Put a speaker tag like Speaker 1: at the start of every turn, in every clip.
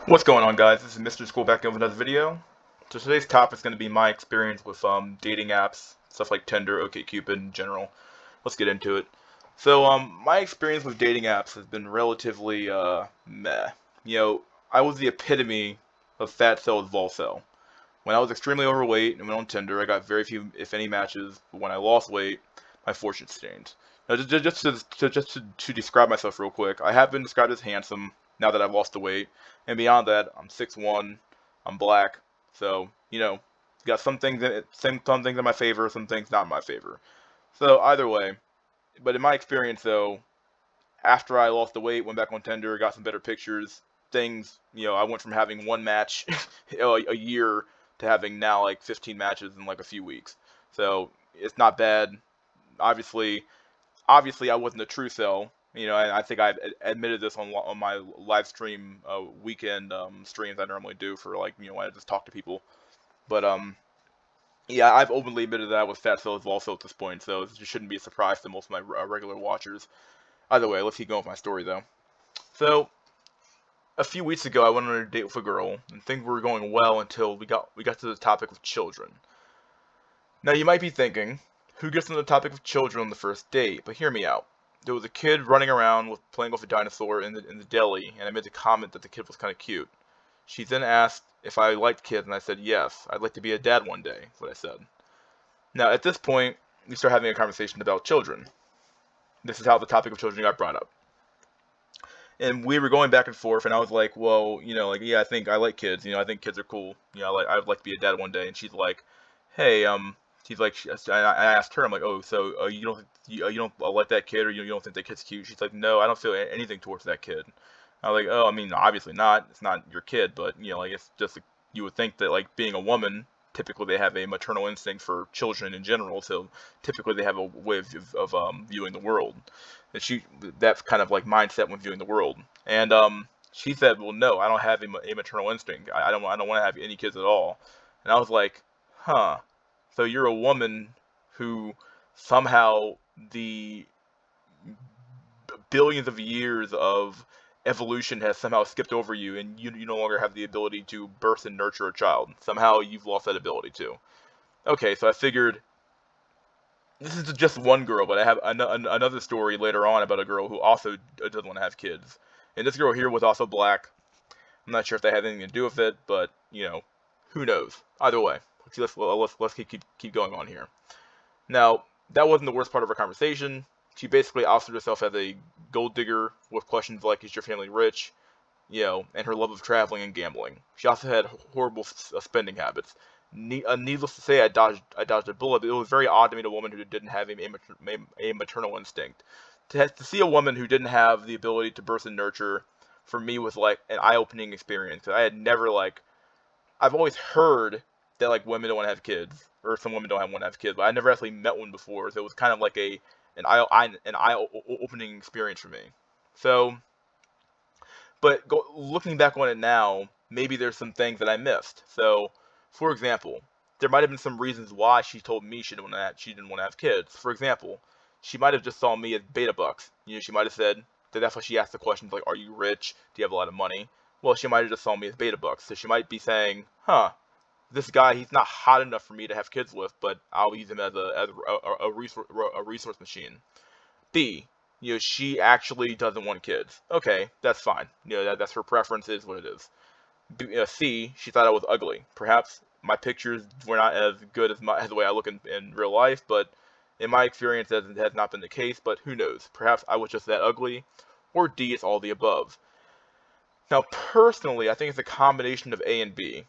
Speaker 1: What's going on, guys? This is Mr. School back in with another video. So today's topic is going to be my experience with dating apps, stuff like Tinder, okcupid in general. Let's get into it. So my experience with dating apps has been relatively meh. You know, I was the epitome of fat cell is vol cell. When I was extremely overweight and went on Tinder, I got very few, if any, matches. But when I lost weight, my fortune changed. Now, just to describe myself real quick, I have been described as handsome now that I've lost the weight, and beyond that, I'm 6'1", I'm black, so got some things in my favor, some things not in my favor. So either way, but in my experience though, after I lost the weight, went back on Tinder, got some better pictures, I went from having one match a year to having now like 15 matches in like a few weeks. So it's not bad. Obviously, obviously I wasn't a true cell. And I think I've admitted this on my live stream weekend streams I normally do for when I just talk to people. But yeah, I've openly admitted that I was fat cell as well, so at this point, so it just shouldn't be a surprise to most of my regular watchers. Either way, let's keep going with my story though. So a few weeks ago, I went on a date with a girl, and things were going well until we got to the topic of children. Now you might be thinking, who gets on the topic of children on the first date? But hear me out. There was a kid running around playing with a dinosaur in the deli, and I made the comment that the kid was kind of cute. She then asked if I liked kids, and I said yes. I'd like to be a dad one day, is what I said. Now at this point, we start having a conversation about children. This is how the topic of children got brought up. And we were going back and forth, and I was like, well, yeah, I think I like kids. I think kids are cool. I'd like to be a dad one day. And she's like, hey, she's like, I asked her, I'm like, oh, so you don't like that kid, or you don't think that kid's cute? She's like, no, I don't feel anything towards that kid. I was like, oh, I mean, obviously not. It's not your kid, but it's just you would think that like being a woman, typically they have a maternal instinct for children in general, so typically they have a way of viewing the world. And that's kind of like mindset when viewing the world. And she said, well, no, I don't have a maternal instinct. I don't want to have any kids at all. And I was like, huh. So you're a woman who somehow the billions of years of evolution has somehow skipped over you, and you no longer have the ability to birth and nurture a child. Somehow you've lost that ability too. Okay, so I figured this is just one girl, but I have another story later on about a girl who also doesn't want to have kids. And this girl here was also black. I'm not sure if that had anything to do with it, but who knows? Either way, let's keep going on here. Now, that wasn't the worst part of our conversation. She basically outed herself as a gold digger with questions like, is your family rich? And her love of traveling and gambling. She also had horrible spending habits. Needless to say, I dodged a bullet. It was very odd to meet a woman who didn't have a maternal instinct. To see a woman who didn't have the ability to birth and nurture, for me, was like an eye-opening experience. I had never I've always heard that like women don't want to have kids, or some women don't want to have kids, but I never actually met one before. So it was kind of like an eye-opening experience for me. So, but looking back on it now, maybe there's some things that I missed. So, for example, there might have been some reasons why she told me she didn't want to have kids. For example, she might have just saw me as beta bucks. She might have said that's why she asked the questions like, "Are you rich? Do you have a lot of money?" Well, she might have just saw me as beta bucks. So she might be saying, "Huh, this guy, he's not hot enough for me to have kids with, but I'll use him as a resource machine." B, she actually doesn't want kids. Okay, that's fine. That's her preference, is what it is. C, she thought I was ugly. Perhaps my pictures were not as good as the way I look in real life, but in my experience, that has not been the case. But who knows? Perhaps I was just that ugly. Or D, it's all the above. Now, personally, I think it's a combination of A and B.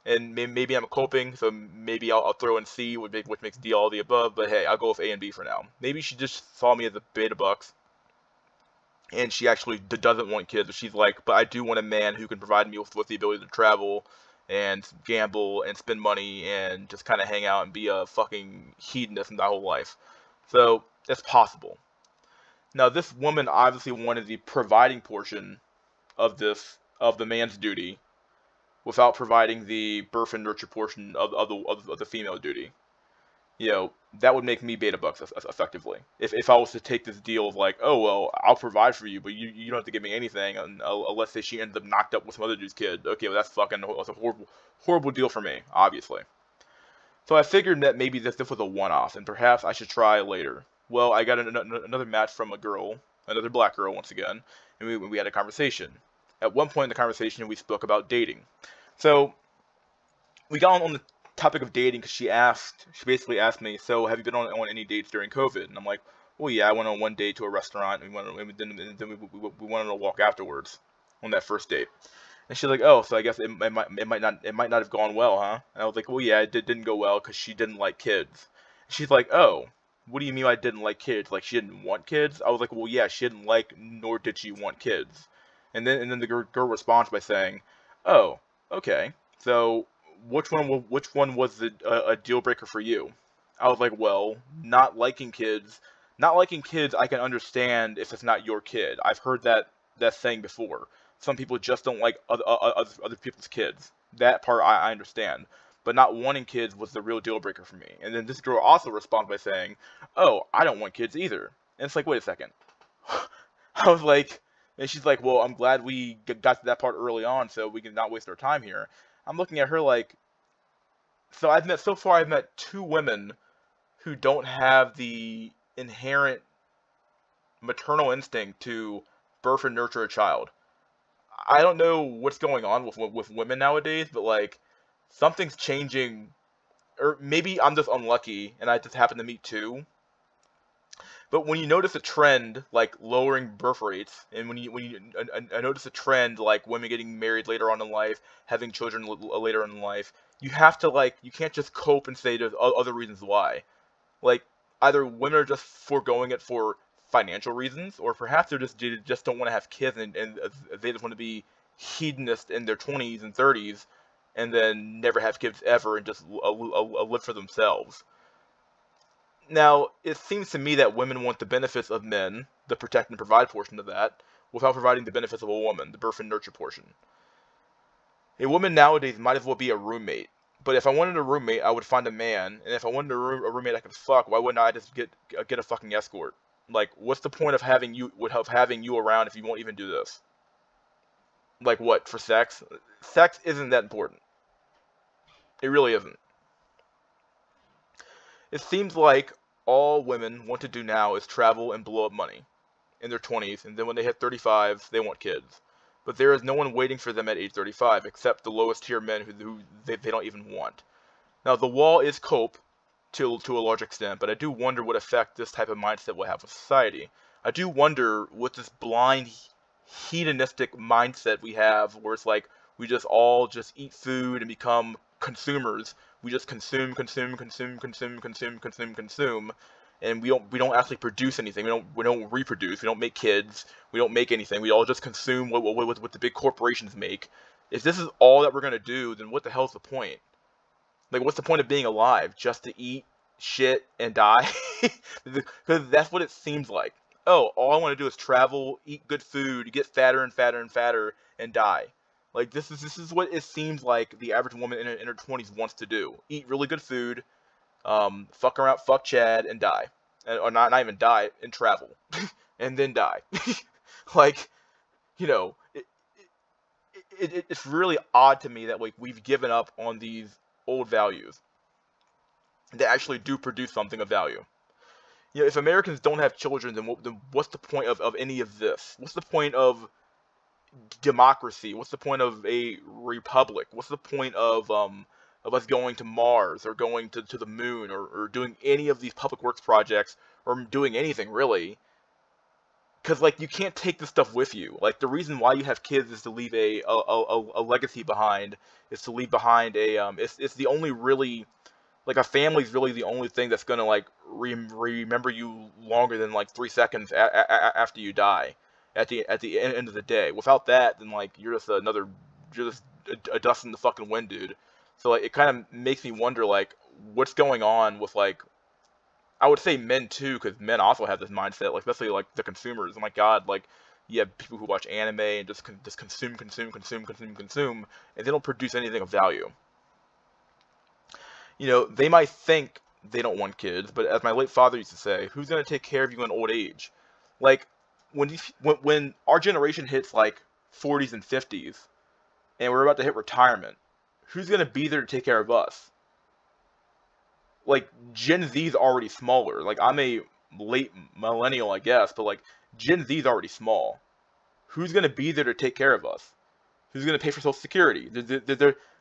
Speaker 1: And maybe I'm coping, so maybe I'll throw in C, which makes D all the above. But hey, I'll go with A and B for now. Maybe she just saw me as a beta bucks, and she actually doesn't want kids. But she's like, but I do want a man who can provide me with the ability to travel and gamble and spend money and just kind of hang out and be a fucking hedonist my whole life. So it's possible. Now, this woman obviously wanted the providing portion of the man's duty, without providing the birth and nurture portion of the female duty. that would make me beta bucks effectively. If I was to take this deal of like, oh well, I'll provide for you, but you don't have to give me anything, unless say she ends up knocked up with some other dude's kid. Okay, well that's a horrible deal for me, obviously. So I figured that maybe this was a one-off, and perhaps I should try later. Well, I got another match from a girl, another black girl once again, and we had a conversation. At one point in the conversation, we spoke about dating. So we got on the topic of dating because she basically asked me, so have you been on any dates during COVID? And I'm like, well, yeah, I went on one date to a restaurant, and then we went on a walk afterwards on that first date. And she's like, oh, so I guess it might not have gone well, huh? And I was like, well, yeah, it didn't go well because she didn't like kids. She's like, oh, what do you mean I didn't like kids? Like she didn't want kids? I was like, well, yeah, she didn't like, nor did she want kids. And then the girl responds by saying, oh, okay, so which one was a deal breaker for you? I was like, well, not liking kids. Not liking kids, I can understand if it's not your kid. I've heard that saying before. Some people just don't like other people's kids. That part I understand. But not wanting kids was the real deal breaker for me. And then this girl also responds by saying, oh, I don't want kids either. And it's like, wait a second. I was like, and she's like, well, I'm glad we got to that part early on so we can not waste our time here. I'm looking at her like, so far I've met two women who don't have the inherent maternal instinct to birth and nurture a child. I don't know what's going on with women nowadays, but like something's changing, or maybe I'm just unlucky and I just happen to meet two. But when you notice a trend like lowering birth rates, and I notice a trend like women getting married later on in life, having children later in life, you have to like you can't just cope and say there's other reasons why. Like either women are just foregoing it for financial reasons, or perhaps they just don't want to have kids and they just want to be hedonist in their 20s and 30s, and then never have kids ever and just live for themselves. Now, it seems to me that women want the benefits of men, the protect and provide portion of that, without providing the benefits of a woman, the birth and nurture portion. A woman nowadays might as well be a roommate. But if I wanted a roommate, I would find a man, and if I wanted a roommate I could fuck, why wouldn't I just get a fucking escort? Like, what's the point of having you around if you won't even do this? Like what, for sex? Sex isn't that important. It really isn't. It seems like all women want to do now is travel and blow up money in their 20s, and then when they hit 35, they want kids. But there is no one waiting for them at age 35, except the lowest tier men who they don't even want. Now, the wall is cope to a large extent, but I do wonder what effect this type of mindset will have on society. I do wonder what this blind, hedonistic mindset we have, where it's like we just all just eat food and become consumers. We just consume, and we don't actually produce anything. We don't reproduce. We don't make kids. We don't make anything. We all just consume what the big corporations make. If this is all that we're gonna do, then what the hell's the point? Like, what's the point of being alive? Just to eat shit and die? Because that's what it seems like. Oh, all I want to do is travel, eat good food, get fatter and fatter and fatter, and die. Like, this is what it seems like the average woman in her 20s wants to do. Eat really good food, fuck around, fuck Chad, and die. Or not even die, and travel. And then die. Like, you know, it's really odd to me that like we've given up on these old values that actually do produce something of value. You know, if Americans don't have children, then what's the point of any of this? What's the point of democracy? What's the point of a republic? What's the point of us going to Mars or going to the moon or doing any of these public works projects or doing anything really? Because like you can't take this stuff with you. Like the reason why you have kids is to leave a legacy behind. Is to leave behind a it's the only really like a family's really the only thing that's gonna like remember you longer than like 3 seconds after you die. At the end of the day, without that, then like you're just a dust in the fucking wind, dude. So like it kind of makes me wonder like what's going on with like I would say men too, because men also have this mindset, like especially like the consumers. Oh my god, like you have people who watch anime and just consume, and they don't produce anything of value. You know, they might think they don't want kids, but as my late father used to say, who's gonna take care of you in old age? Like when our generation hits like 40s and 50s, and we're about to hit retirement, who's gonna be there to take care of us? Like Gen Z's already smaller. Like I'm a late millennial, I guess, but like Gen Z's already small. Who's gonna be there to take care of us? Who's gonna pay for Social Security?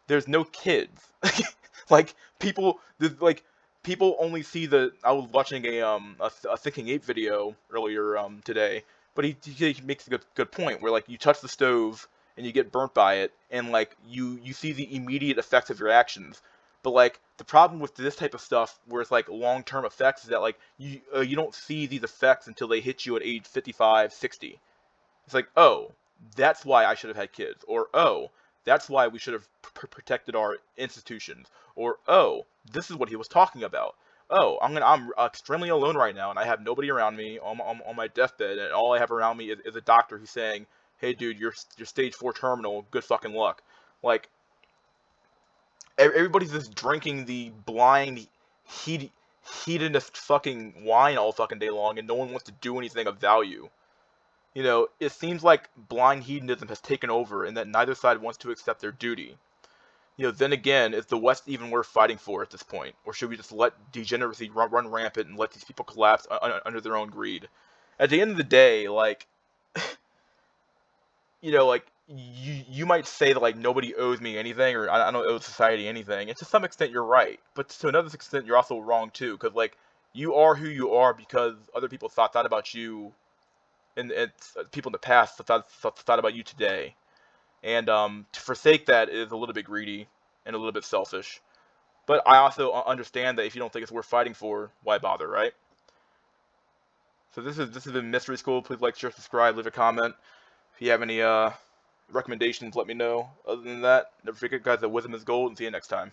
Speaker 1: There's no kids. Like people only see the. I was watching a Thinking Ape video earlier today, but he makes a good point where like you touch the stove and you get burnt by it, and like you see the immediate effects of your actions. But like the problem with this type of stuff, where it's like long-term effects, is that like you don't see these effects until they hit you at age 55, 60. It's like, oh, that's why I should have had kids, or oh, that's why we should have protected our institutions, or oh, this is what he was talking about. Oh, I'm extremely alone right now, and I have nobody around me on my deathbed, and all I have around me is a doctor who's saying, hey, dude, you're stage 4 terminal. Good fucking luck. Like everybody's just drinking the blind hedonist fucking wine all fucking day long, and no one wants to do anything of value. You know, it seems like blind hedonism has taken over, and that neither side wants to accept their duty. You know, then again, is the West even worth fighting for at this point? Or should we just let degeneracy run rampant and let these people collapse under their own greed? At the end of the day, like, you know, like, you might say that, like, nobody owes me anything, or I don't owe society anything. And to some extent, you're right. But to another extent, you're also wrong, too. Because, like, you are who you are because other people thought that about you, and people in the past thought about you today. And to forsake that is a little bit greedy and a little bit selfish. But I also understand that if you don't think it's worth fighting for, why bother, right? So this has been Mystery School. Please like, share, subscribe, leave a comment. If you have any recommendations, let me know. Other than that, never forget, guys, that wisdom is gold, and see you next time.